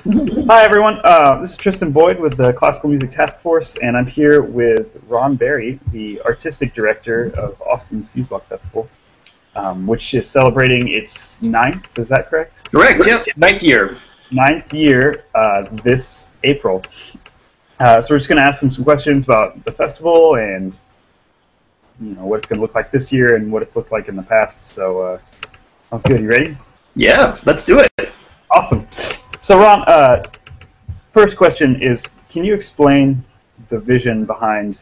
Hi everyone, this is Tristan Boyd with the Classical Music Task Force, and I'm here with Ron Berry, the Artistic Director of Austin's Fusebox Festival, which is celebrating its 9th, is that correct? Correct, yep, 9th year. 9th year this April. So we're just going to ask them some questions about the festival and what it's going to look like this year and what it's looked like in the past. So sounds good. You ready? Yeah, let's do it. Awesome. So Ron, first question is, can you explain the vision behind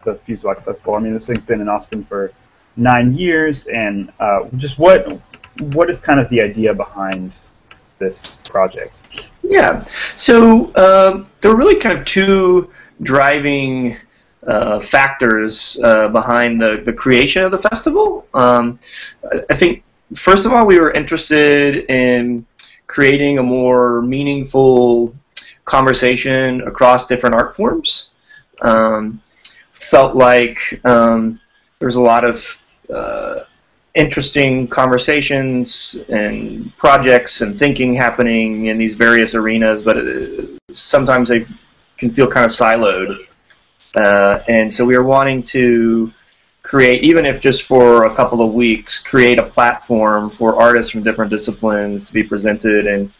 the Fusebox Festival? I mean, this thing's been in Austin for 9 years, and just what is kind of the idea behind this project? Yeah, so there are really kind of two driving factors behind the creation of the festival. I think, first of all, we were interested in creating a more meaningful conversation across different art forms. Felt like there's a lot of interesting conversations and projects and thinking happening in these various arenas, but sometimes they can feel kind of siloed. And so we were wanting to create, even if just for a couple of weeks, create a platform for artists from different disciplines to be presented and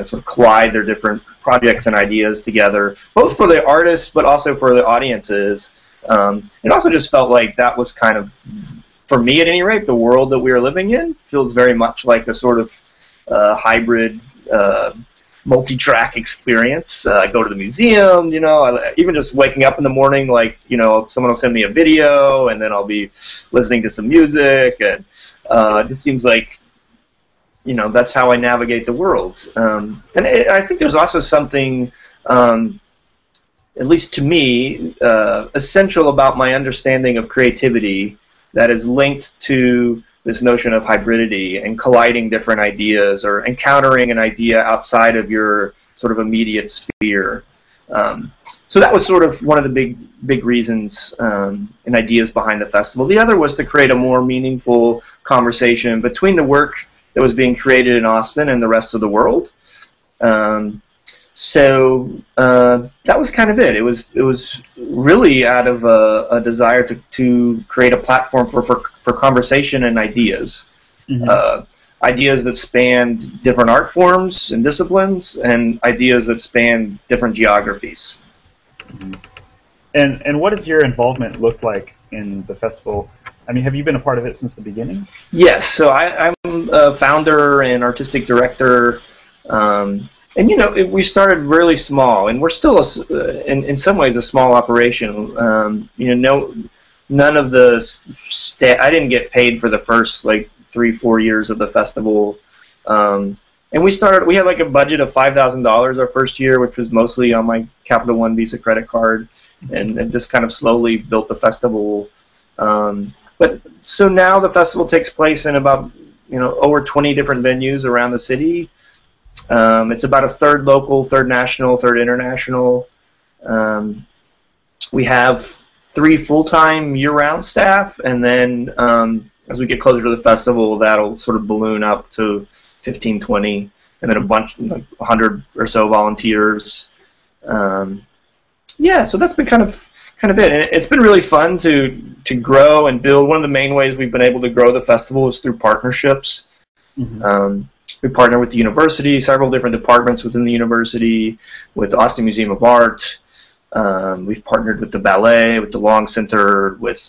sort of collide their different projects and ideas together, both for the artists but also for the audiences. It also just felt like that was kind of, for me at any rate, the world that we are living in feels very much like a sort of hybrid multi-track experience. I go to the museum, even just waking up in the morning, like, someone will send me a video, and then I'll be listening to some music, and it just seems like, that's how I navigate the world. And I think there's also something, at least to me, essential about my understanding of creativity that is linked to this notion of hybridity and colliding different ideas or encountering an idea outside of your sort of immediate sphere. So that was sort of one of the big reasons and ideas behind the festival. The other was to create a more meaningful conversation between the work that was being created in Austin and the rest of the world. So that was kind of it. It was really out of a desire to create a platform for conversation and ideas. Mm-hmm. Ideas that spanned different art forms and disciplines, and ideas that span different geographies. Mm-hmm. And what does your involvement look like in the festival? I mean, have you been a part of it since the beginning? Yes. So I'm a founder and artistic director. And we started really small, and we're still, in some ways, a small operation. None of the I didn't get paid for the first 3-4 years of the festival, and we had like a budget of $5,000 our first year, which was mostly on my Capital One Visa credit card, and just kind of slowly built the festival. But so now the festival takes place in about over 20 different venues around the city. It's about a third local, third national, third international. We have 3 full-time year-round staff, and then as we get closer to the festival, that'll sort of balloon up to 15, 20, and then a bunch, 100 or so volunteers. Yeah, so that's been kind of it. And it's been really fun to grow and build. One of the main ways we've been able to grow the festival is through partnerships. Mm-hmm. We partner with the university, several different departments within the university, with the Austin Museum of Art. We've partnered with the ballet, with the Long Center, with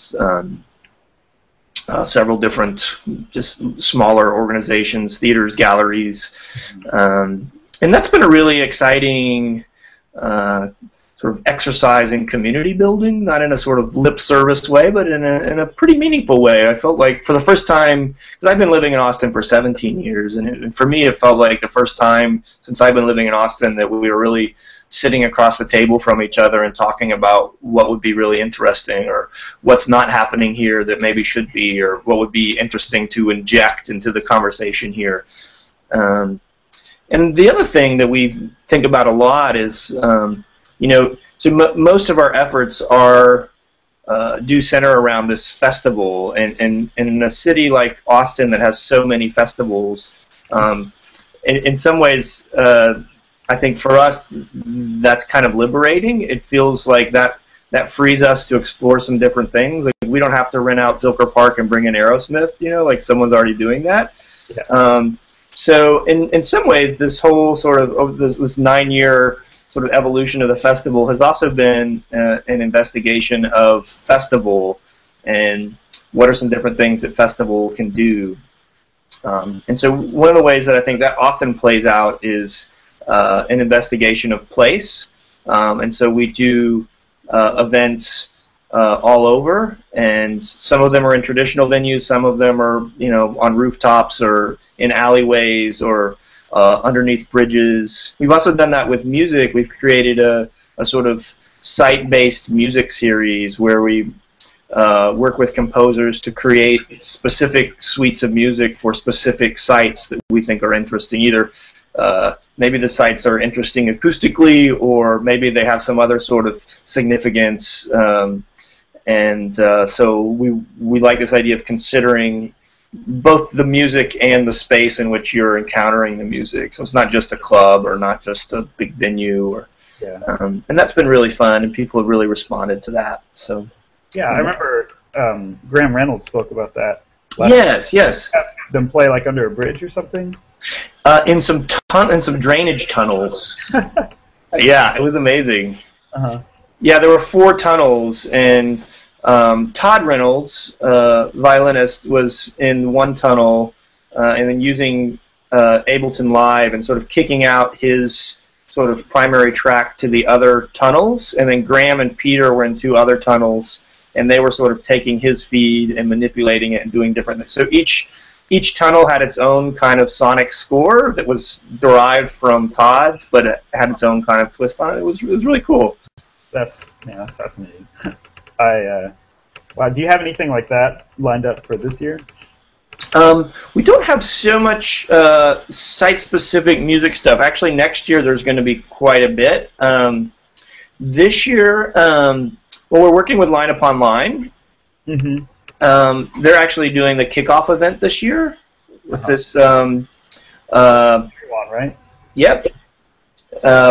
several different just smaller organizations, theaters, galleries. And that's been a really exciting sort of exercise in community building, not in a sort of lip service way, but in a pretty meaningful way. I felt like for the first time, because I've been living in Austin for 17 years, and for me it felt like the first time since I've been living in Austin that we were really sitting across the table from each other and talking about what would be really interesting, or what's not happening here that maybe should be, or what would be interesting to inject into the conversation here. And the other thing that we think about a lot is, so most of our efforts do center around this festival, and in a city like Austin that has so many festivals, in some ways I think for us, that's kind of liberating. It feels like that frees us to explore some different things. Like we don't have to rent out Zilker Park and bring in Aerosmith, you know, like someone's already doing that. Yeah. So in some ways, this whole sort of this 9-year sort of evolution of the festival has also been an investigation of festival and what are some different things that festival can do. And so one of the ways that I think that often plays out is an investigation of place. And so we do events all over, and some of them are in traditional venues, some of them are, you know, on rooftops or in alleyways or underneath bridges. We've also done that with music. We've created a sort of site-based music series where we work with composers to create specific suites of music for specific sites that we think are interesting. Either maybe the sites are interesting acoustically, or maybe they have some other sort of significance. So we like this idea of considering both the music and the space in which you're encountering the music. So it's not just a club or not just a big venue, or and that's been really fun, and people have really responded to that. So yeah, I remember Graham Reynolds spoke about that. Yes. Them play like under a bridge or something. In some drainage tunnels. Yeah, it was amazing. Yeah, there were 4 tunnels, and Todd Reynolds, violinist, was in one tunnel, and then using Ableton Live and sort of kicking out his sort of primary track to the other tunnels, and then Graham and Peter were in 2 other tunnels, and they were sort of taking his feed and manipulating it and doing different things. So each tunnel had its own kind of sonic score that was derived from Todd's, but it had its own kind of twist on it. It was really cool. That's fascinating. Wow, do you have anything like that lined up for this year? We don't have so much site-specific music stuff. Actually, next year there's going to be quite a bit. This year, well, we're working with Line Upon Line. They're actually doing the kickoff event this year with this. Right? Yep.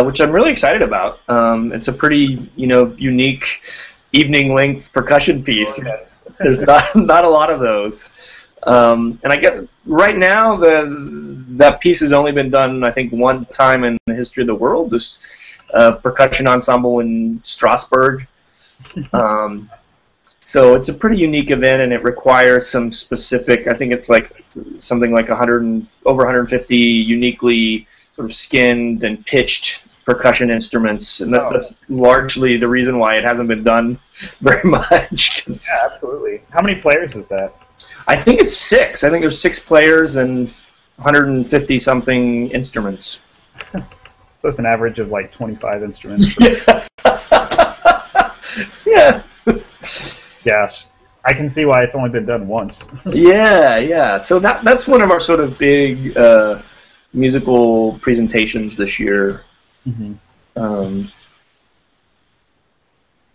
Which I'm really excited about. It's a pretty, unique evening-length percussion piece. There's not a lot of those. And I get right now that piece has only been done, I think, one time in the history of the world. This percussion ensemble in Strasbourg. So it's a pretty unique event, and it requires some specific. I think it's like something like over 150 uniquely sort of skinned and pitched percussion instruments, and that's largely the reason why it hasn't been done very much. Yeah, absolutely. How many players is that? I think it's 6. I think there's 6 players and 150 something instruments. So it's an average of like 25 instruments. Yeah. Gosh, I can see why it's only been done once. Yeah. So that's one of our sort of big musical presentations this year.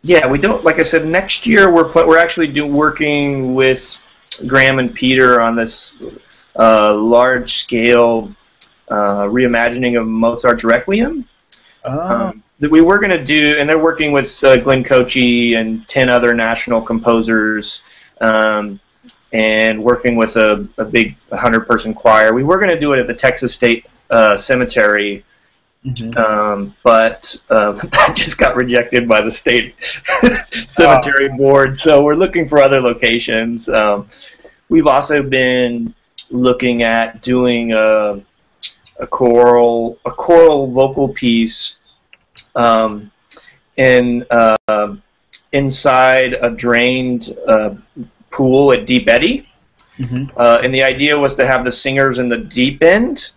Yeah, we don't. Like I said, next year we're actually working with Graham and Peter on this large scale reimagining of Mozart's Requiem. That we were going to do, and they're working with Glenn Kochi and 10 other national composers, and working with a big 100-person choir. We were going to do it at the Texas State Cemetery, but that just got rejected by the state cemetery board. So we're looking for other locations. We've also been looking at doing a choral vocal piece inside a drained pool at Deep Eddy. And the idea was to have the singers in the deep end,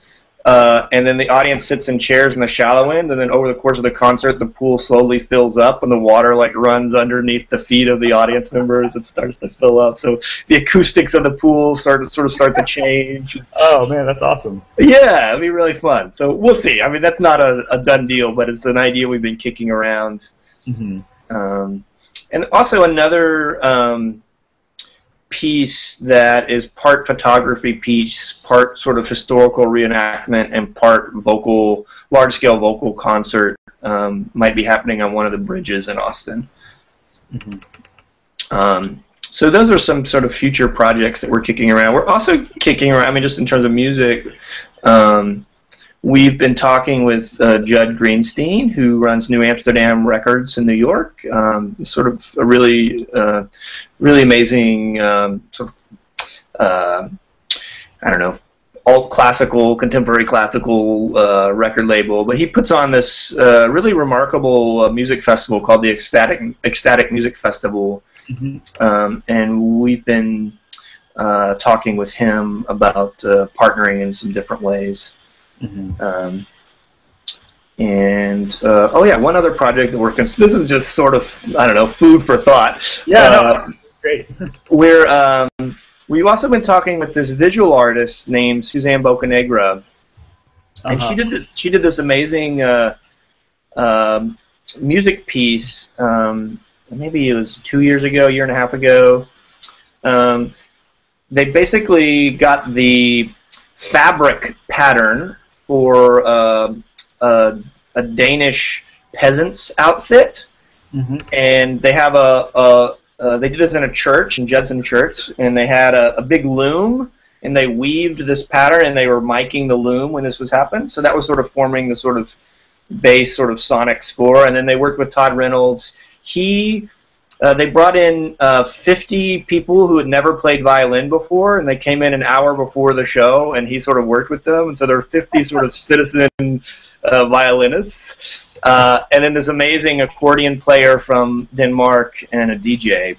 and then the audience sits in chairs in the shallow end, and then over the course of the concert, the pool slowly fills up, and the water runs underneath the feet of the audience members. It starts to fill up, so the acoustics of the pool start to change. Oh man, that's awesome. Yeah, it'd be really fun. So we'll see. I mean, that's not a done deal, but it's an idea we've been kicking around. And also another piece that is part photography piece, part sort of historical reenactment, and part vocal, large-scale vocal concert might be happening on one of the bridges in Austin. So those are some sort of future projects that we're kicking around. We're also kicking around, I mean, just in terms of music, we've been talking with Judd Greenstein, who runs New Amsterdam Records in New York. Sort of a really, really amazing sort of, I don't know, alt classical, contemporary classical record label. But he puts on this really remarkable music festival called the Ecstatic Music Festival. And we've been talking with him about partnering in some different ways. Oh yeah, one other project that we're this is just sort of, I don't know, food for thought. Yeah, no, great. We've also been talking with this visual artist named Suzanne Bocanegra, and she did this amazing music piece. Maybe it was 2 years ago, a year and a half ago. They basically got the fabric pattern for a Danish peasant's outfit, and they have they did this in a church, in Judson Church, and they had a big loom, and they weaved this pattern, and they were miking the loom when this was happening. So that was sort of forming the sort of bass, sort of sonic score, and then they worked with Todd Reynolds. They brought in 50 people who had never played violin before, and they came in an hour before the show, and he sort of worked with them. And so there were 50 sort of citizen violinists. And then this amazing accordion player from Denmark and a DJ.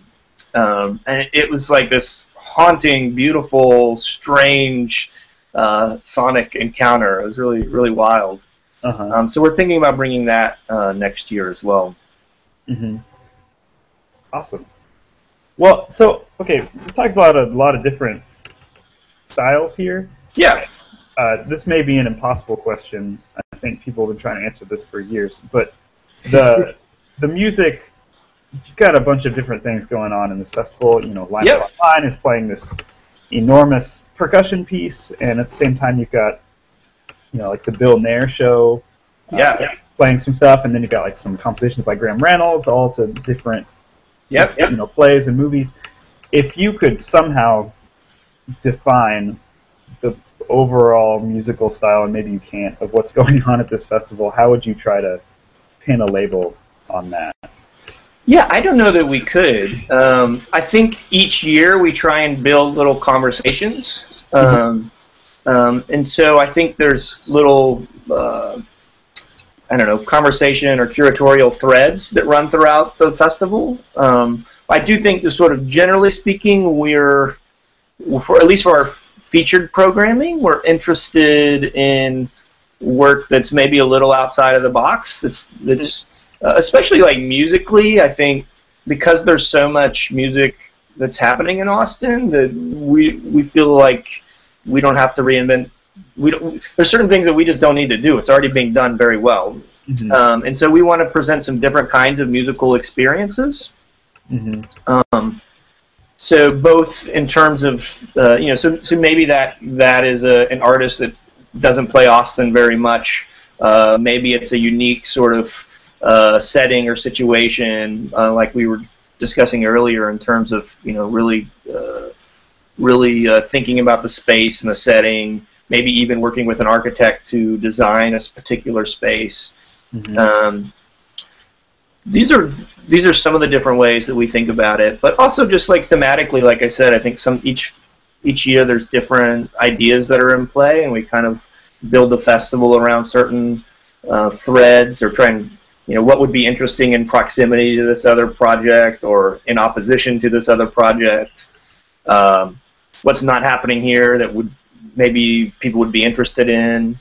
And it was like this haunting, beautiful, strange sonic encounter. It was really, really wild. So we're thinking about bringing that next year as well. Awesome. Well, so, okay, we talked about a lot of different styles here. Yeah. This may be an impossible question. I think people have been trying to answer this for years. But the music, you've got a bunch of different things going on in this festival. You know, Line Upon Line is playing this enormous percussion piece, and at the same time you've got, you know, like the Bill Nair show. Playing some stuff, and then you've got like some compositions by Graham Reynolds, all to different you know, plays and movies. If you could somehow define the overall musical style, and maybe you can't, of what's going on at this festival, how would you try to pin a label on that? Yeah, I don't know that we could. I think each year we try and build little conversations. And so I think there's little I don't know, conversation or curatorial threads that run throughout the festival. I do think that sort of generally speaking, we're, at least for our featured programming, we're interested in work that's maybe a little outside of the box. That's especially like musically, I think, because there's so much music that's happening in Austin, that we feel like we don't have to reinvent. There's certain things that we just don't need to do. It's already being done very well. And so we want to present some different kinds of musical experiences. So both in terms of, you know, so maybe that is an artist that doesn't play Austin very much. Maybe it's a unique sort of setting or situation, like we were discussing earlier, in terms of, you know, really thinking about the space and the setting. Maybe even working with an architect to design a particular space. These are some of the different ways that we think about it, but also just like thematically, like I said, I think each year there's different ideas that are in play, and we kind of build the festival around certain threads, or try and, you know, what would be interesting in proximity to this other project or in opposition to this other project. What's not happening here that would maybe people would be interested in.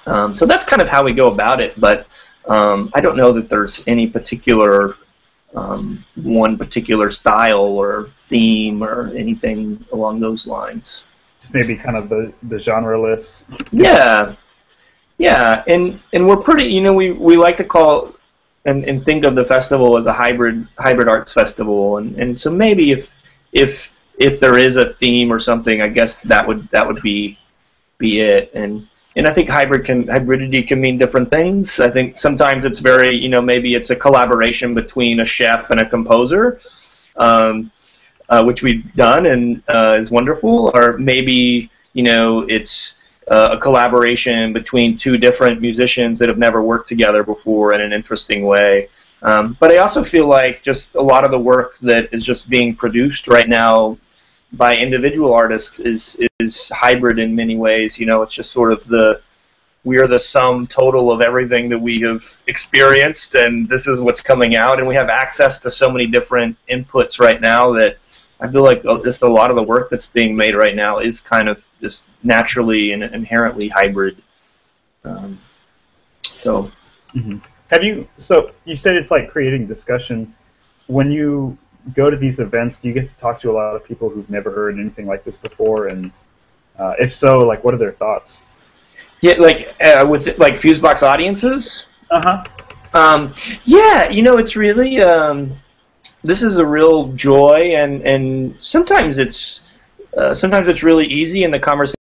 So that's kind of how we go about it, but I don't know that there's any particular one particular style or theme or anything along those lines. It's maybe kind of the genre-less. Yeah, and we're pretty, you know, we like to call and think of the festival as a hybrid arts festival, and so maybe if there is a theme or something, I guess that would be it. And I think hybridity can mean different things. I think sometimes it's very, you know, maybe it's a collaboration between a chef and a composer, which we've done and is wonderful. Or maybe, you know, it's a collaboration between two different musicians that have never worked together before in an interesting way. But I also feel like just a lot of the work that is just being produced right now by individual artists is hybrid in many ways. You know, it's just sort of we are the sum total of everything that we have experienced, and this is what's coming out, and we have access to so many different inputs right now that I feel like just a lot of the work that's being made right now is kind of just naturally and inherently hybrid. So. Mm-hmm. So you said it's like creating discussion. When you go to these events, do you get to talk to a lot of people who've never heard anything like this before? And if so, like, what are their thoughts? Yeah, like with like Fusebox audiences. Yeah, you know, it's really this is a real joy, and sometimes it's really easy in the conversation.